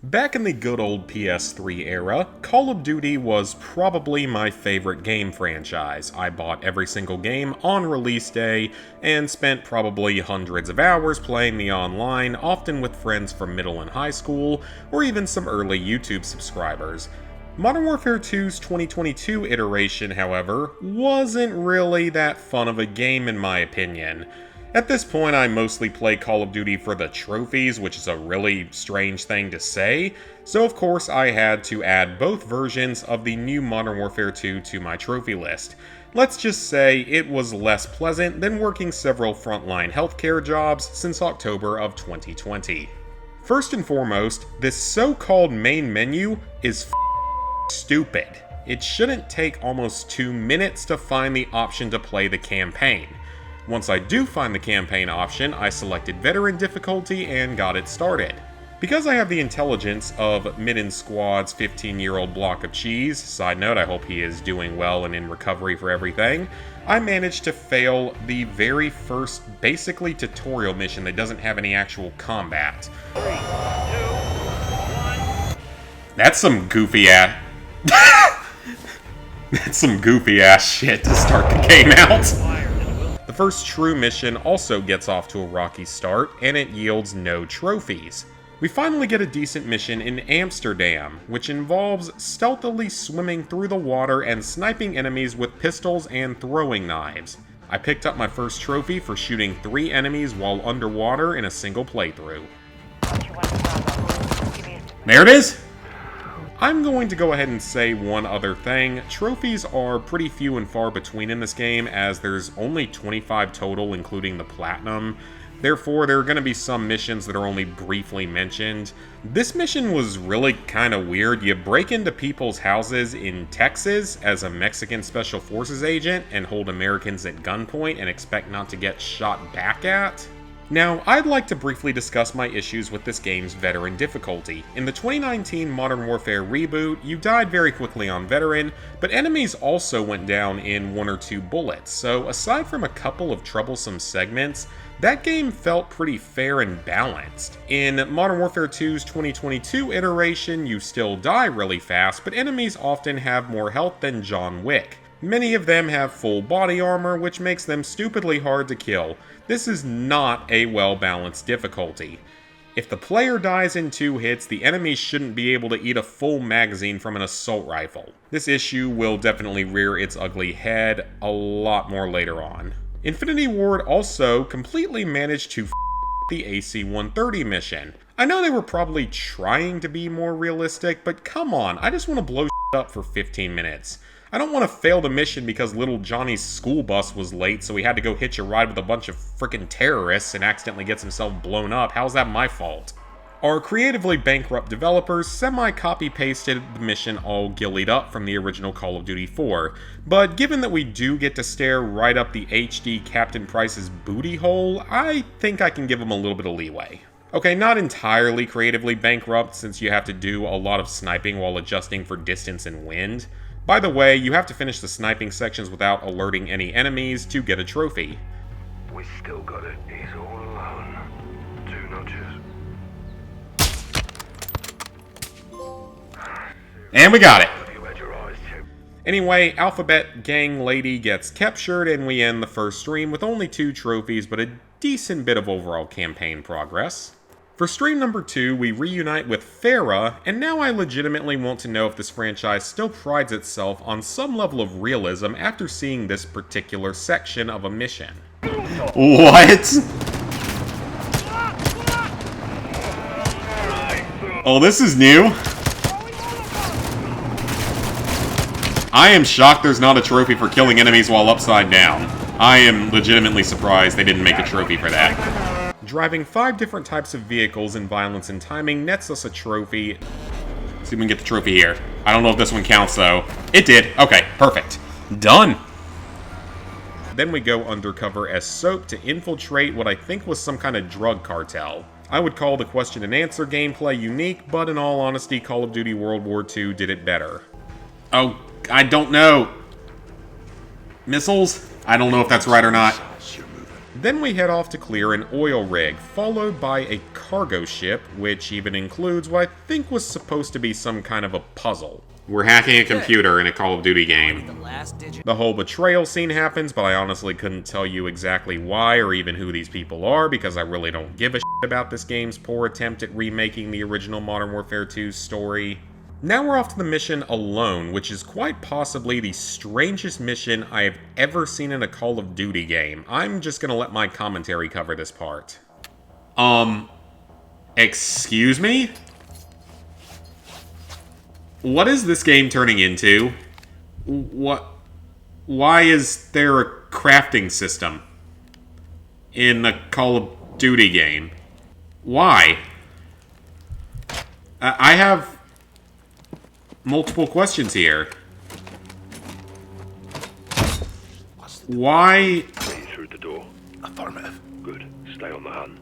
Back in the good old PS3 era, Call of Duty was probably my favorite game franchise. I bought every single game on release day, and spent probably hundreds of hours playing the online, often with friends from middle and high school, or even some early YouTube subscribers. Modern Warfare 2's 2022 iteration, however, wasn't really that fun of a game in my opinion. At this point, I mostly play Call of Duty for the trophies, which is a really strange thing to say, so of course I had to add both versions of the new Modern Warfare 2 to my trophy list. Let's just say it was less pleasant than working several frontline healthcare jobs since October of 2020. First and foremost, this so-called main menu is stupid. It shouldn't take almost 2 minutes to find the option to play the campaign. Once I do find the campaign option, I selected Veteran difficulty and got it started. Because I have the intelligence of Midden Squad's 15-year-old block of cheese, side note, I hope he is doing well and in recovery for everything, I managed to fail the very first, basically tutorial mission that doesn't have any actual combat. 3, 2, 1. That's some goofy ass... That's some goofy ass shit to start the game out. The first true mission also gets off to a rocky start, and it yields no trophies. We finally get a decent mission in Amsterdam, which involves stealthily swimming through the water and sniping enemies with pistols and throwing knives. I picked up my first trophy for shooting 3 enemies while underwater in a single playthrough. There it is! I'm going to go ahead and say one other thing. Trophies are pretty few and far between in this game, as there's only 25 total, including the platinum. Therefore, there are going to be some missions that are only briefly mentioned. This mission was really kind of weird. You break into people's houses in Texas as a Mexican Special Forces agent and hold Americans at gunpoint and expect not to get shot back at. Now, I'd like to briefly discuss my issues with this game's Veteran difficulty. In the 2019 Modern Warfare reboot, you died very quickly on Veteran, but enemies also went down in 1 or 2 bullets, so aside from a couple of troublesome segments, that game felt pretty fair and balanced. In Modern Warfare 2's 2022 iteration, you still die really fast, but enemies often have more health than John Wick. Many of them have full body armor, which makes them stupidly hard to kill. This is not a well-balanced difficulty. If the player dies in 2 hits, the enemy shouldn't be able to eat a full magazine from an assault rifle. This issue will definitely rear its ugly head a lot more later on. Infinity Ward also completely managed to the AC-130 mission. I know they were probably trying to be more realistic, but come on, I just want to blow up for 15 minutes. I don't want to fail the mission because little Johnny's school bus was late, so he had to go hitch a ride with a bunch of frickin' terrorists and accidentally gets himself blown up. How's that my fault? Our creatively bankrupt developers semi-copy-pasted the mission all gillied up from the original Call of Duty 4, but given that we do get to stare right up the HD Captain Price's booty hole, I think I can give them a little bit of leeway. Okay, not entirely creatively bankrupt, since you have to do a lot of sniping while adjusting for distance and wind. By the way, you have to finish the sniping sections without alerting any enemies to get a trophy. We still got it. He's all alone. 2 notches. And we got it! You had your eyes checked. Anyway, Alphabet Gang Lady gets captured and we end the first stream with only 2 trophies, but a decent bit of overall campaign progress. For stream number 2, we reunite with Farah, and now I legitimately want to know if this franchise still prides itself on some level of realism after seeing this particular section of a mission. What? Oh, this is new? I am shocked there's not a trophy for killing enemies while upside down. I am legitimately surprised they didn't make a trophy for that. Driving 5 different types of vehicles in Violence and Timing nets us a trophy. See if we can get the trophy here. I don't know if this one counts though. It did. Okay, perfect. Done. Then we go undercover as Soap to infiltrate what I think was some kind of drug cartel. I would call the question and answer gameplay unique, but in all honesty, Call of Duty World War II did it better. Oh, I don't know. Missiles? I don't know if that's right or not. Then we head off to clear an oil rig, followed by a cargo ship, which even includes what I think was supposed to be some kind of a puzzle. We're hacking a computer in a Call of Duty game. The whole betrayal scene happens, but I honestly couldn't tell you exactly why or even who these people are, because I really don't give a shit about this game's poor attempt at remaking the original Modern Warfare 2 story. Now we're off to the mission Alone, which is quite possibly the strangest mission I have ever seen in a Call of Duty game. I'm just gonna let my commentary cover this part. Excuse me? What is this game turning into? Why is there a crafting system in a Call of Duty game? Why? I have multiple questions here. Why? Through the door. Affirmative. Good. Stay on the hunt.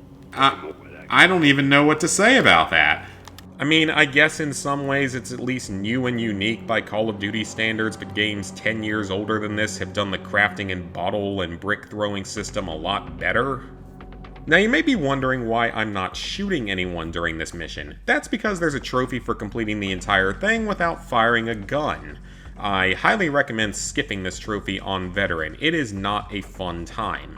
I don't even know what to say about that. I mean, I guess in some ways it's at least new and unique by Call of Duty standards, but games 10 years older than this have done the crafting and bottle and brick throwing system a lot better. Now you may be wondering why I'm not shooting anyone during this mission. That's because there's a trophy for completing the entire thing without firing a gun. I highly recommend skipping this trophy on Veteran. It is not a fun time.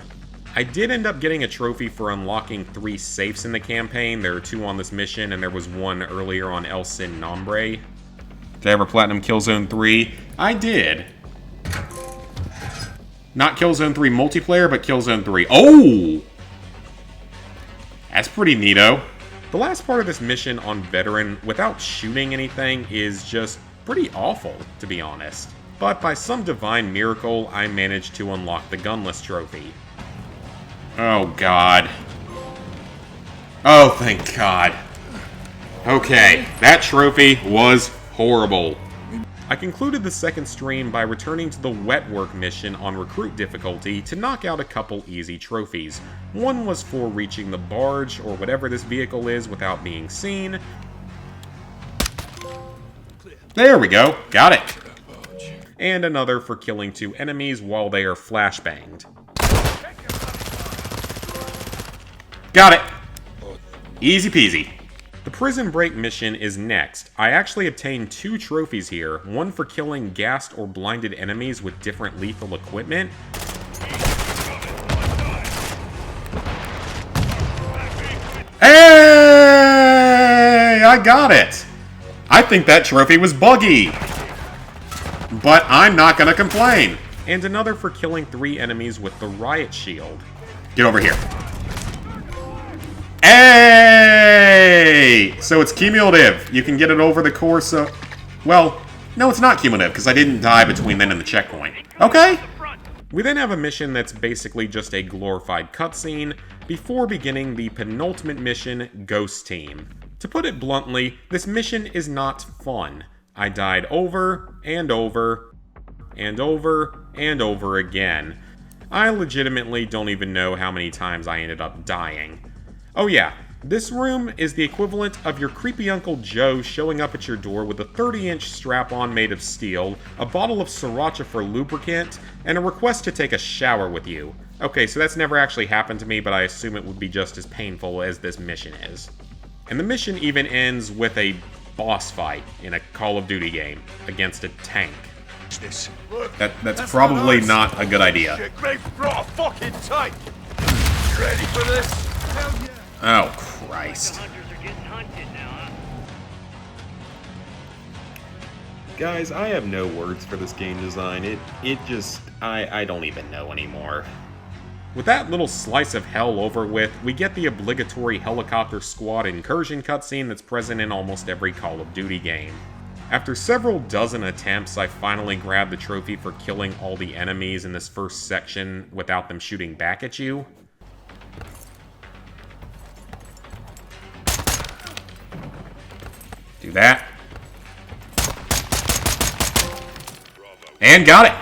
I did end up getting a trophy for unlocking 3 safes in the campaign. There are 2 on this mission, and there was 1 earlier on El Sin Nombre. Did I ever platinum Killzone 3? I did. Not Killzone 3 multiplayer, but Killzone 3. Oh! That's pretty neato. The last part of this mission on Veteran, without shooting anything, is just pretty awful, to be honest. But by some divine miracle, I managed to unlock the gunless trophy. Oh, God. Oh, thank God. Okay, that trophy was horrible. I concluded the second stream by returning to the wet work mission on recruit difficulty to knock out a couple easy trophies. One was for reaching the barge, or whatever this vehicle is, without being seen. There we go, got it. And another for killing 2 enemies while they are flashbanged. Got it! Easy peasy. The prison break mission is next. I actually obtained 2 trophies here, one for killing gassed or blinded enemies with different lethal equipment. Hey! I got it! I think that trophy was buggy! But I'm not gonna complain! And another for killing 3 enemies with the riot shield. Get over here. Hey! So it's cumulative. You can get it over the course of... Well, no, it's not cumulative, because I didn't die between then and the checkpoint. Okay. We then have a mission that's basically just a glorified cutscene before beginning the penultimate mission, Ghost Team. To put it bluntly, this mission is not fun. I died over, and over, and over, and over again. I legitimately don't even know how many times I ended up dying. Oh yeah, this room is the equivalent of your creepy Uncle Joe showing up at your door with a 30-inch strap-on made of steel, a bottle of sriracha for lubricant, and a request to take a shower with you. Okay, so that's never actually happened to me, but I assume it would be just as painful as this mission is. And the mission even ends with a boss fight in a Call of Duty game against a tank. That's probably not a good idea. Ready for this? Hell yeah. Oh, Christ. Guys, I have no words for this game design. It just... I don't even know anymore. With that little slice of hell over with, we get the obligatory helicopter squad incursion cutscene that's present in almost every Call of Duty game. After several dozen attempts, I finally grabbed the trophy for killing all the enemies in this first section without them shooting back at you. Do that. And got it!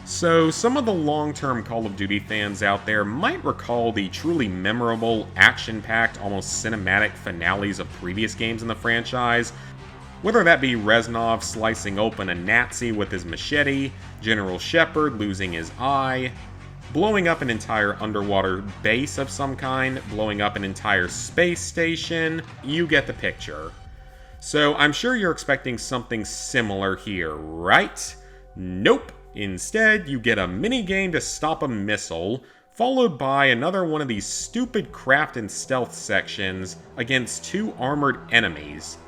So, some of the long-term Call of Duty fans out there might recall the truly memorable, action-packed, almost cinematic finales of previous games in the franchise. Whether that be Reznov slicing open a Nazi with his machete, General Shepard losing his eye, blowing up an entire underwater base of some kind, blowing up an entire space station. You get the picture. So I'm sure you're expecting something similar here, right? Nope. Instead, you get a mini-game to stop a missile, followed by another one of these stupid craft and stealth sections against 2 armored enemies.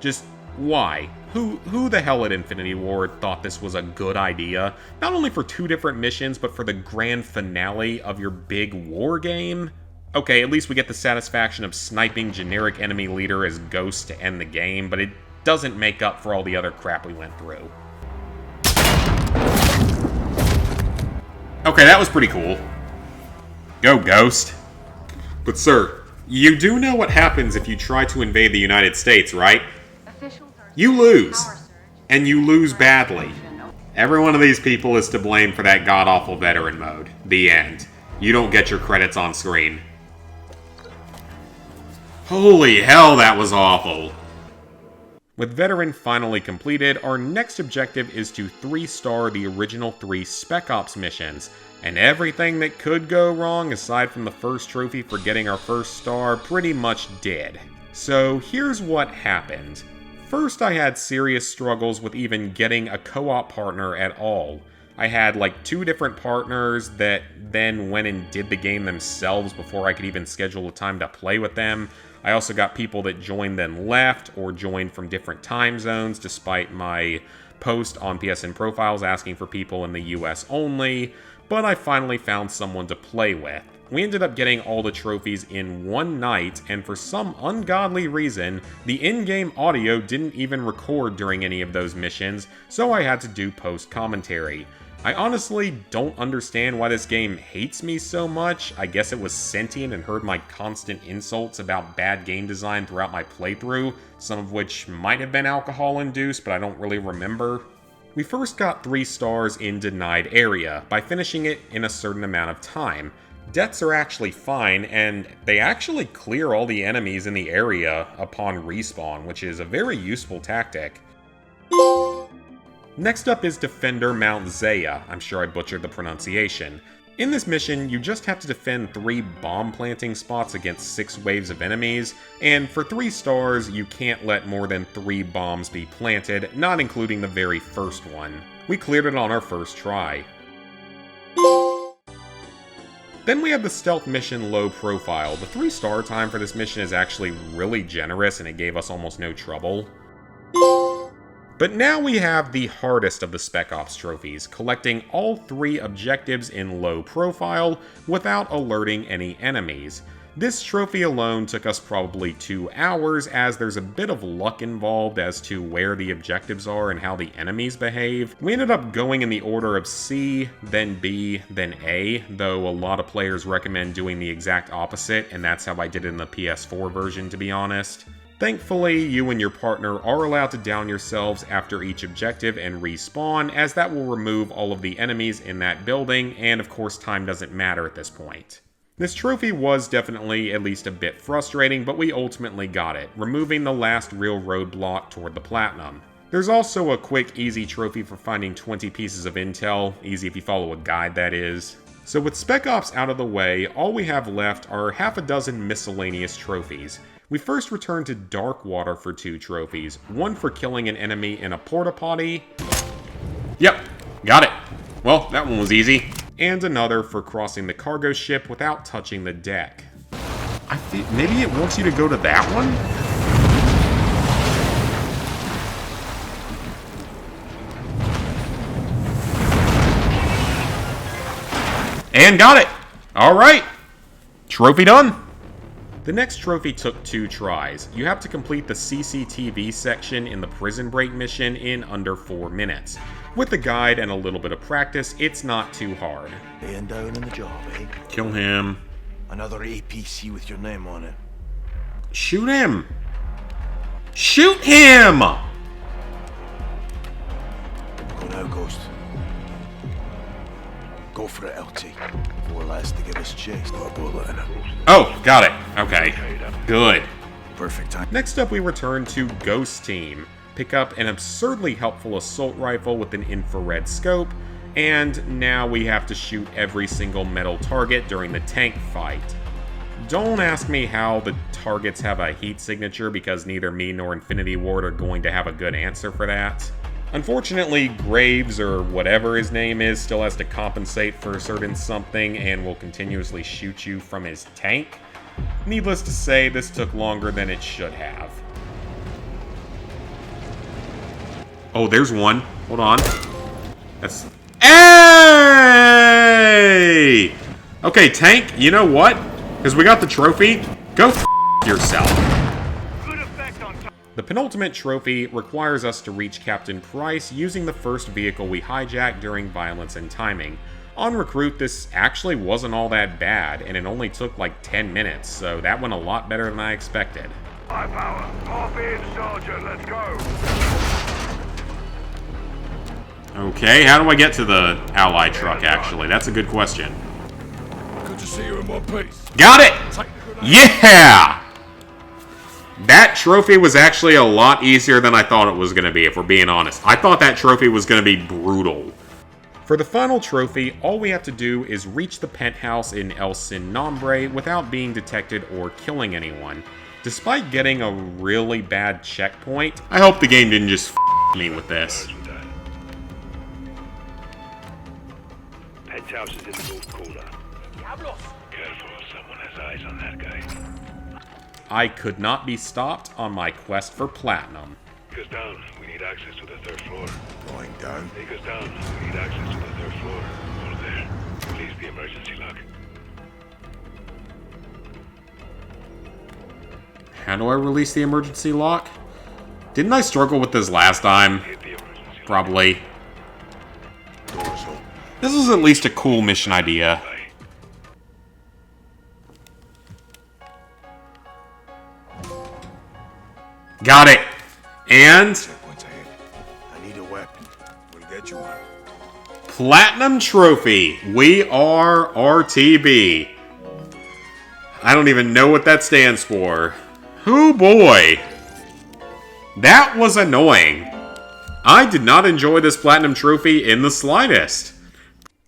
Just why? Who the hell at Infinity Ward thought this was a good idea? Not only for 2 different missions, but for the grand finale of your big war game? Okay, at least we get the satisfaction of sniping generic enemy leader as Ghost to end the game, but it doesn't make up for all the other crap we went through. Okay, that was pretty cool. Go, Ghost. But sir, you do know what happens if you try to invade the United States, right? You lose. And you lose badly. Every one of these people is to blame for that god-awful veteran mode. The end. You don't get your credits on screen. Holy hell, that was awful. With Veteran finally completed, our next objective is to 3-star the original 3 Spec Ops missions, and everything that could go wrong aside from the first trophy for getting our first star pretty much did. So here's what happened. First, I had serious struggles with even getting a co-op partner at all. I had like 2 different partners that then went and did the game themselves before I could even schedule a time to play with them. I also got people that joined then left, or joined from different time zones, despite my post on PSN profiles asking for people in the US only, but I finally found someone to play with. We ended up getting all the trophies in one night, and for some ungodly reason, the in-game audio didn't even record during any of those missions, so I had to do post-commentary. I honestly don't understand why this game hates me so much. I guess it was sentient and heard my constant insults about bad game design throughout my playthrough, some of which might have been alcohol-induced, but I don't really remember. We first got 3 stars in Denied Area, by finishing it in a certain amount of time. Deaths are actually fine, and they actually clear all the enemies in the area upon respawn, which is a very useful tactic. Next up is Defender Mount Zaya. I'm sure I butchered the pronunciation. In this mission, you just have to defend 3 bomb planting spots against 6 waves of enemies, and for 3 stars, you can't let more than 3 bombs be planted, not including the very first one. We cleared it on our first try. Then we have the stealth mission Low Profile. The 3-star time for this mission is actually really generous, and it gave us almost no trouble. But now we have the hardest of the Spec Ops trophies, collecting all 3 objectives in Low Profile without alerting any enemies. This trophy alone took us probably 2 hours, as there's a bit of luck involved as to where the objectives are and how the enemies behave. We ended up going in the order of C, then B, then A, though a lot of players recommend doing the exact opposite, and that's how I did it in the PS4 version, to be honest. Thankfully, you and your partner are allowed to down yourselves after each objective and respawn, as that will remove all of the enemies in that building, and of course time doesn't matter at this point. This trophy was definitely at least a bit frustrating, but we ultimately got it, removing the last real roadblock toward the platinum. There's also a quick, easy trophy for finding 20 pieces of intel, easy if you follow a guide that is. So with Spec Ops out of the way, all we have left are half a dozen miscellaneous trophies. We first returned to Dark Water for 2 trophies, one for killing an enemy in a porta potty. Yep, got it. Well, that one was easy. And another for crossing the cargo ship without touching the deck. I think maybe it wants you to go to that one? And got it! Alright! Trophy done! The next trophy took 2 tries. You have to complete the CCTV section in the Prison Break mission in under 4 minutes. With a guide and a little bit of practice, it's not too hard. Laying down in the job, eh? Kill him. Another APC with your name on it. Shoot him! Shoot him! Go now, Ghost. Go for it, LT. 4 lads to give us chase. No bullet in it. Oh, got it. Okay. Good. Perfect time. Next up, we return to Ghost Team. Pick up an absurdly helpful assault rifle with an infrared scope, And now we have to shoot every single metal target during the tank fight. Don't ask me how the targets have a heat signature, because neither me nor Infinity Ward are going to have a good answer for that. Unfortunately, Graves, or whatever his name is, still has to compensate for a certain something and will continuously shoot you from his tank. Needless to say, this took longer than it should have. Oh, there's one. Hold on. That's... Hey! Okay, tank, you know what? Because we got the trophy, go f*** yourself. The penultimate trophy requires us to reach Captain Price using the first vehicle we hijacked during Violence and Timing. On Recruit, this actually wasn't all that bad, and it only took like 10 minutes, so that went a lot better than I expected. High power. Pop in, Sergeant. Let's go. Okay, how do I get to the Ally truck, actually? That's a good question. Good to see you in one piece. Got it! Yeah! That trophy was actually a lot easier than I thought it was going to be, if we're being honest. I thought that trophy was going to be brutal. For the final trophy, all we have to do is reach the penthouse in El Sin Nombre without being detected or killing anyone. Despite getting a really bad checkpoint, I hope the game didn't just f*** me with this. Penthouse is in the north corner. Careful, someone has eyes on that guy. I could not be stopped on my quest for platinum. Take us down. We need access to the third floor. Going down. Take us down. We need access to the third floor. All there. Release the emergency lock. How do I release the emergency lock? Didn't I struggle with this last time? Hit the emergency lock. Probably. Doors open. This is at least a cool mission idea. Got it! And... Checkpoints ahead. I need a weapon. We'll get you one. Platinum Trophy. We are RTB. I don't even know what that stands for. Oh boy. That was annoying. I did not enjoy this Platinum Trophy in the slightest.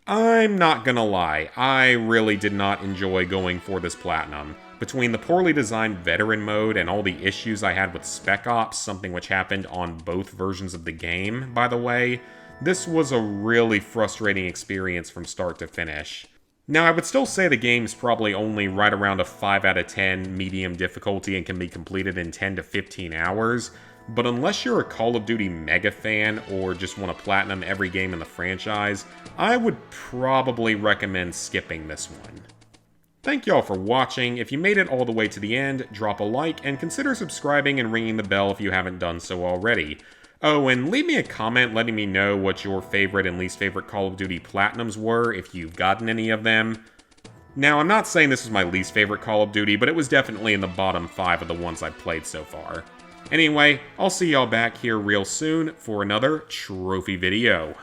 I'm not gonna lie, I really did not enjoy going for this Platinum. Between the poorly designed Veteran mode and all the issues I had with Spec Ops, something which happened on both versions of the game, by the way, this was a really frustrating experience from start to finish. Now, I would still say the game's probably only right around a 5 out of 10 medium difficulty and can be completed in 10 to 15 hours, but unless you're a Call of Duty mega fan or just want to platinum every game in the franchise, I would probably recommend skipping this one. Thank y'all for watching. If you made it all the way to the end, drop a like and consider subscribing and ringing the bell if you haven't done so already. Oh, and leave me a comment letting me know what your favorite and least favorite Call of Duty Platinums were, if you've gotten any of them. Now, I'm not saying this was my least favorite Call of Duty, but it was definitely in the bottom 5 of the ones I've played so far. Anyway, I'll see y'all back here real soon for another trophy video.